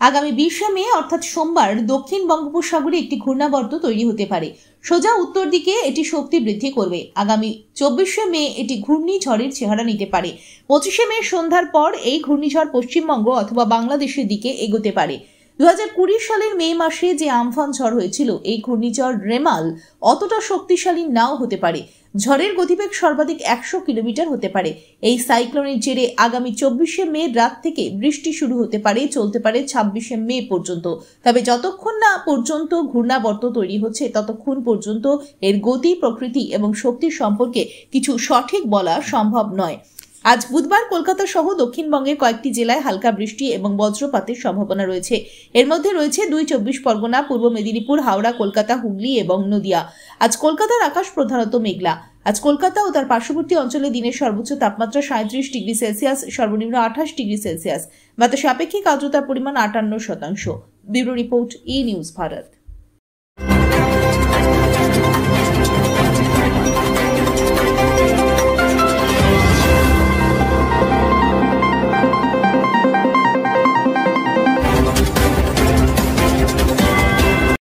আগামী 20শে মে অর্থাৎ সোমবার দক্ষিণ বঙ্গোপসাগরে একটি ঘূর্ণাবর্ত তৈরি হতে পারে। সোজা উত্তর দিকে এটি শক্তি বৃদ্ধি করবে। আগামী 24শে মে এটি ঘূর্ণিঝড়ের চেহারা নিতে পারে। 25শে মে সন্ধ্যার পর এই ঘূর্ণিঝড় পশ্চিমবঙ্গ অথবা বাংলাদেশের দিকে এগোতে পারে। 2020 সালের মে মাসে যে আমফান ঝড় হয়েছিল, এই ঘূর্ণিঝড় রেমাল অতটা শক্তিশালী নাও হতে পারে। ঝড়ের গতিবেগ সর্বাধিক 100 কিলোমিটার হতে পারে। এই সাইক্লোনের জেরে আগামী 24শে মে রাত থেকে বৃষ্টি শুরু হতে পারে, চলতে পারে 26শে মে পর্যন্ত। তবে যতক্ষণ না পর্যন্ত ঘূর্ণাবর্ত তৈরি হচ্ছে ততক্ষণ পর্যন্ত এর গতি, প্রকৃতি এবং শক্তি সম্পর্কে কিছু সঠিক বলা সম্ভব নয়। আজ বুধবার কলকাতা সহ দক্ষিণবঙ্গের কয়েকটি জেলায় হালকা বৃষ্টি এবং বজ্রপাতের সম্ভাবনা রয়েছে। এর মধ্যে রয়েছে 24 পরগনা, পূর্ব মেদিনীপুর, হাওড়া, কলকাতা, হুগলি এবং নদিয়া। আজ কলকাতার আকাশ প্রধানত মেঘলা। আজ কলকাতা ও তার পার্শ্ববর্তী অঞ্চলে দিনের সর্বোচ্চ তাপমাত্রা 37 ডিগ্রি সেলসিয়াস, সর্বনিম্ন 28 ডিগ্রি সেলসিয়াস। বাতাসে আপেক্ষিক আর্দ্রতার পরিমাণ 58%। ব্যুরো রিপোর্ট, ই নিউজ ভারত।